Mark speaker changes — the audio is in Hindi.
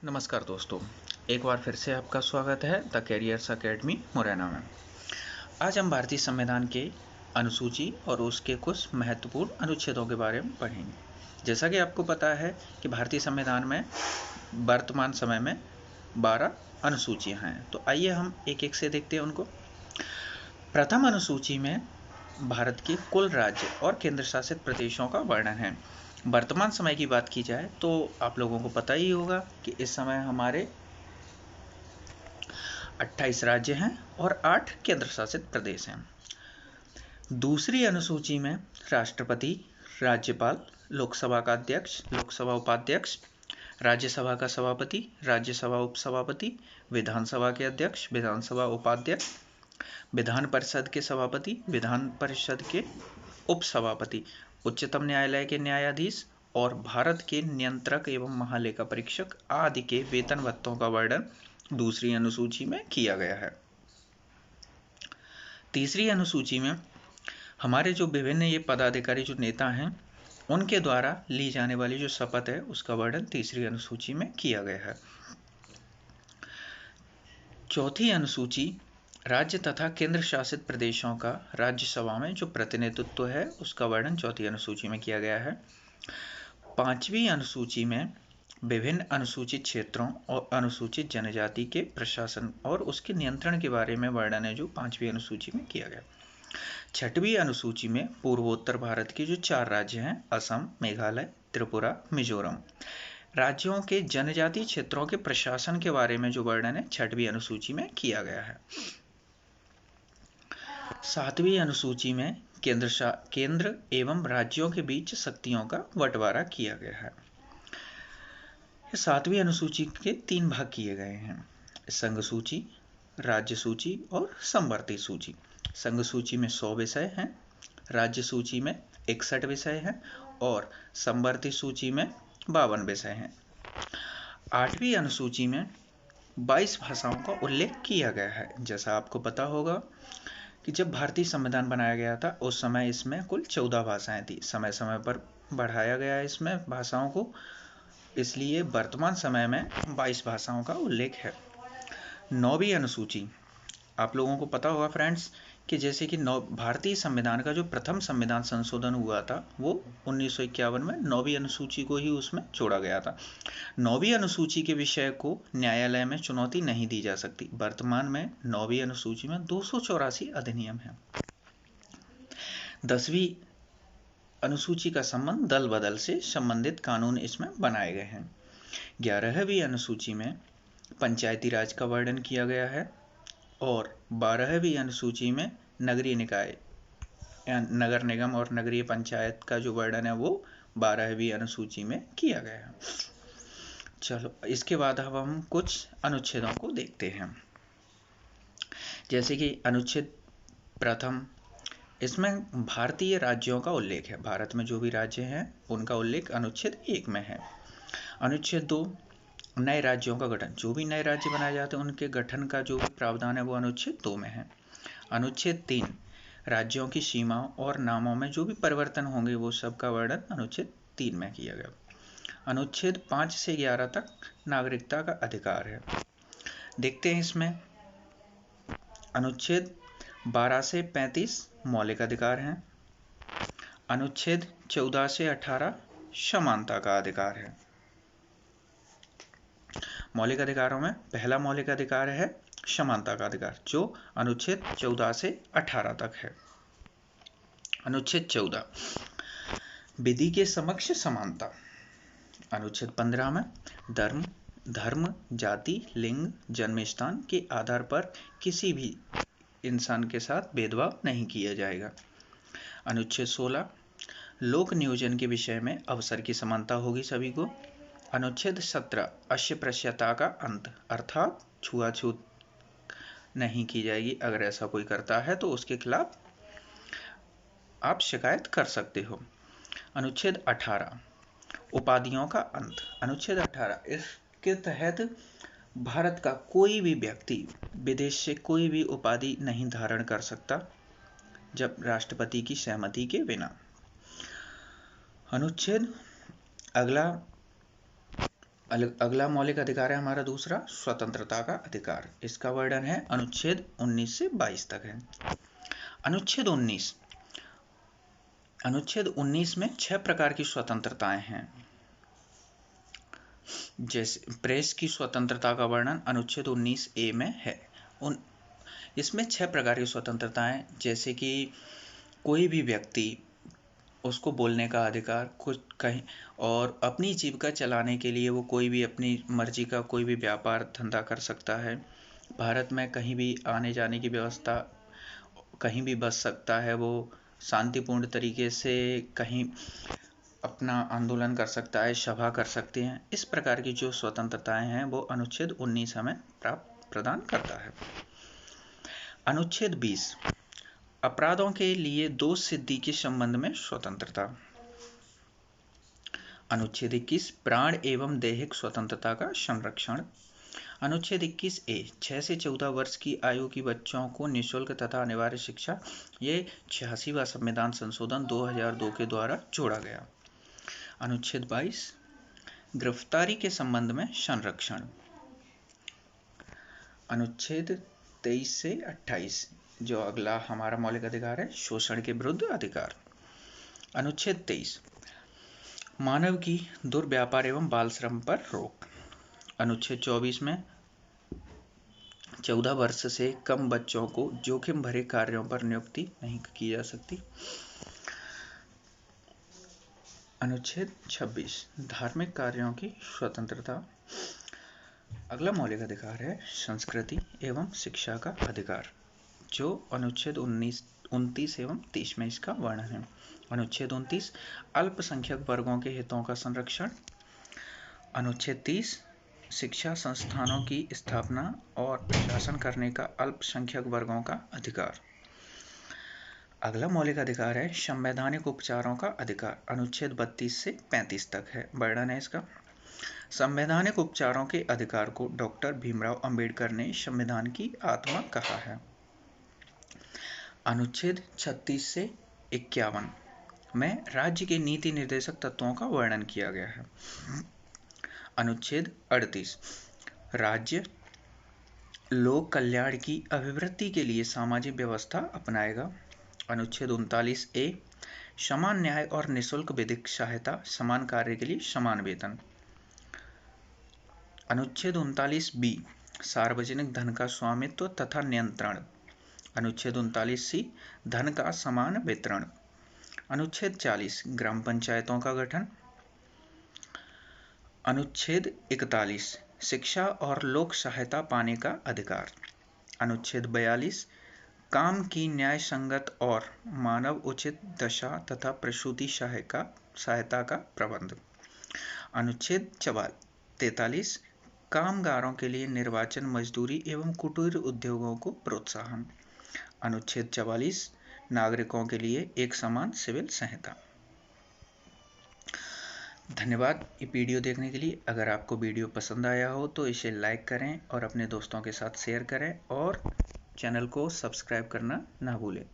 Speaker 1: नमस्कार दोस्तों, एक बार फिर से आपका स्वागत है द कैरियर्स एकेडमी मुरैना में। आज हम भारतीय संविधान के अनुसूची और उसके कुछ महत्वपूर्ण अनुच्छेदों के बारे में पढ़ेंगे। जैसा कि आपको पता है कि भारतीय संविधान में वर्तमान समय में 12 अनुसूचियां हैं, तो आइए हम एक एक से देखते हैं उनको। प्रथम अनुसूची में भारत के कुल राज्य और केंद्र शासित प्रदेशों का वर्णन है। वर्तमान समय की बात की जाए तो आप लोगों को पता ही होगा कि इस समय हमारे 28 राज्य हैं और 8 केंद्र शासित प्रदेश हैं। दूसरी अनुसूची में राष्ट्रपति, राज्यपाल, लोकसभा का अध्यक्ष, लोकसभा उपाध्यक्ष, राज्यसभा का सभापति, राज्यसभा उपसभापति, विधानसभा के अध्यक्ष, विधानसभा उपाध्यक्ष, विधान परिषद के सभापति, विधान परिषद के उपसभापति, उच्चतम न्यायालय के न्यायाधीश और भारत के नियंत्रक एवं महालेखा परीक्षक आदि के वेतन भत्तों का वर्णन दूसरी अनुसूची में किया गया है। तीसरी अनुसूची में हमारे जो विभिन्न ये पदाधिकारी जो नेता हैं उनके द्वारा ली जाने वाली जो शपथ है उसका वर्णन तीसरी अनुसूची में किया गया है। चौथी अनुसूची राज्य तथा केंद्र शासित प्रदेशों का राज्यसभा में जो प्रतिनिधित्व है उसका वर्णन चौथी अनुसूची में किया गया है। पांचवी अनुसूची में विभिन्न अनुसूचित क्षेत्रों और अनुसूचित जनजाति के प्रशासन और उसके नियंत्रण के बारे में वर्णन है जो पांचवी अनुसूची में किया गया। छठवीं अनुसूची में पूर्वोत्तर भारत के जो 4 राज्य हैं असम, मेघालय, त्रिपुरा, मिजोरम, राज्यों के जनजातीय क्षेत्रों के प्रशासन के बारे में जो वर्णन है छठवीं अनुसूची में किया गया है। सातवीं अनुसूची में केंद्र एवं राज्यों के बीच शक्तियों का बंटवारा किया गया है। सातवीं अनुसूची के 3 भाग किए गए हैं: संघ सूची, राज्य सूची और समवर्ती सूची। संघ सूची में 100 विषय हैं, राज्य सूची में 61 विषय हैं और समवर्ती सूची में 52 विषय हैं। 8वीं अनुसूची में 22 भाषाओं का उल्लेख किया गया है। जैसा आपको पता होगा कि जब भारतीय संविधान बनाया गया था उस समय इसमें कुल 14 भाषाएं थी। समय समय पर बढ़ाया गया इसमें भाषाओं को, इसलिए वर्तमान समय में 22 भाषाओं का उल्लेख है। 9वीं अनुसूची, आप लोगों को पता होगा फ्रेंड्स कि जैसे कि भारतीय संविधान का जो प्रथम संविधान संशोधन हुआ था वो 1951 में 9वीं अनुसूची को ही उसमें जोड़ा गया था। 9वीं अनुसूची के विषय को न्यायालय में चुनौती नहीं दी जा सकती। वर्तमान में 9वीं अनुसूची में 284 अधिनियम है। 10वीं अनुसूची का संबंध दल बदल से संबंधित कानून इसमें बनाए गए हैं। 11वीं अनुसूची में पंचायती राज का वर्णन किया गया है और 12वीं अनुसूची में नगरीय निकाय, नगर निगम और नगरीय पंचायत का जो वर्णन है वो 12वीं अनुसूची में किया गया है। चलो इसके बाद अब हम कुछ अनुच्छेदों को देखते हैं। जैसे कि अनुच्छेद प्रथम, इसमें भारतीय राज्यों का उल्लेख है। भारत में जो भी राज्य हैं उनका उल्लेख अनुच्छेद 1 में है। अनुच्छेद 2, नए राज्यों का गठन, जो भी नए राज्य बनाए जाते हैं उनके गठन का जो प्रावधान है वो अनुच्छेद 2 में है। अनुच्छेद 3, राज्यों की सीमाओं और नामों में जो भी परिवर्तन होंगे वो सब का वर्णन अनुच्छेद 3 में किया गया। अनुच्छेद 5 से 11 तक नागरिकता का अधिकार है। देखते हैं इसमें अनुच्छेद 12 से 35 मौलिक अधिकार हैं। अनुच्छेद 14 से 18 समानता का अधिकार है। मौलिक अधिकारों में पहला मौलिक अधिकार है समानता का अधिकार, जो अनुच्छेद 14 से 18 तक है। अनुच्छेद 14, विधि के समक्ष समानता। अनुच्छेद 15 में धर्म, जाति, लिंग, जन्म स्थान के आधार पर किसी भी इंसान के साथ भेदभाव नहीं किया जाएगा। अनुच्छेद 16, लोक नियोजन के विषय में अवसर की समानता होगी सभी को। अनुच्छेद 17, अस्पृश्यता का अंत, अर्थात छुआछूत नहीं की जाएगी। अगर ऐसा कोई करता है तो उसके खिलाफ आप शिकायत कर सकते हो। अनुच्छेद 18, उपाधियों का अंत। अनुच्छेद 18, इसके तहत भारत का कोई भी व्यक्ति विदेश से कोई भी उपाधि नहीं धारण कर सकता जब राष्ट्रपति की सहमति के बिना। अनुच्छेद अगला अगला मौलिक अधिकार है हमारा दूसरा, स्वतंत्रता का अधिकार। इसका वर्णन है अनुच्छेद 19 से 22 तक है। अनुच्छेद 19 में 6 प्रकार की स्वतंत्रताएं हैं। जैसे प्रेस की स्वतंत्रता का वर्णन अनुच्छेद 19A में है। इसमें 6 प्रकार की स्वतंत्रताएं, जैसे कि कोई भी व्यक्ति, उसको बोलने का अधिकार, कुछ कहीं और अपनी जीविका चलाने के लिए वो कोई भी अपनी मर्जी का कोई भी व्यापार धंधा कर सकता है। भारत में कहीं भी आने जाने की व्यवस्था, कहीं भी बस सकता है, वो शांतिपूर्ण तरीके से कहीं अपना आंदोलन कर सकता है, सभा कर सकते हैं। इस प्रकार की जो स्वतंत्रताएं हैं वो अनुच्छेद 19 हमें प्रदान करता है। अनुच्छेद 20 अपराधों के लिए दोष सिद्धि के संबंध में स्वतंत्रता। अनुच्छेद 21 प्राण एवं दैहिक स्वतंत्रता का संरक्षण। अनुच्छेद 21A 6 से 14 वर्ष की आयु की बच्चों को निःशुल्क तथा अनिवार्य शिक्षा। ये 86वां संविधान संशोधन 2002 के द्वारा जोड़ा गया। अनुच्छेद 22 गिरफ्तारी के संबंध में संरक्षण। अनुच्छेद 23 से 28 जो अगला हमारा मौलिक अधिकार है, शोषण के विरुद्ध अधिकार। अनुच्छेद 23 मानव की दुर्व्यापार एवं बाल श्रम पर रोक। अनुच्छेद 24 में 14 वर्ष से कम बच्चों को जोखिम भरे कार्यों पर नियुक्ति नहीं की जा सकती। अनुच्छेद 26 धार्मिक कार्यों की स्वतंत्रता। अगला मौलिक अधिकार है संस्कृति एवं शिक्षा का अधिकार, जो अनुच्छेद 29 एवं 30 में इसका वर्णन है। अनुच्छेद 29 अल्पसंख्यक वर्गों के हितों का संरक्षण। अनुच्छेद 30 शिक्षा संस्थानों की स्थापना और प्रशासन करने का अल्पसंख्यक वर्गों का अधिकार। अगला मौलिक अधिकार है संवैधानिक उपचारों का अधिकार। अनुच्छेद 32 से 35 तक है, वर्णन है इसका। संवैधानिक उपचारों के अधिकार को डॉक्टर भीमराव अंबेडकर ने संविधान की आत्मा कहा है। अनुच्छेद 36 से 51 में राज्य के नीति निर्देशक तत्वों का वर्णन किया गया है। अनुच्छेद 38 राज्य लोक कल्याण की अभिवृद्धि के लिए सामाजिक व्यवस्था अपनाएगा। अनुच्छेद 39A समान न्याय और निःशुल्क विधिक सहायता, समान कार्य के लिए समान वेतन। अनुच्छेद 39B सार्वजनिक धन का स्वामित्व तथा नियंत्रण। अनुच्छेद 39C धन का समान वितरण। अनुच्छेद 40 ग्राम पंचायतों का गठन। अनुच्छेद 41 शिक्षा और लोक सहायता पाने का अधिकार। अनुच्छेद 42 काम की न्याय संगत और मानव उचित दशा तथा प्रसूति सहायता का प्रबंध। अनुच्छेद 43 कामगारों के लिए निर्वाचन, मजदूरी एवं कुटीर उद्योगों को प्रोत्साहन। अनुच्छेद 44 नागरिकों के लिए एक समान सिविल संहिता। धन्यवाद ये वीडियो देखने के लिए। अगर आपको वीडियो पसंद आया हो तो इसे लाइक करें और अपने दोस्तों के साथ शेयर करें और चैनल को सब्सक्राइब करना ना भूलें।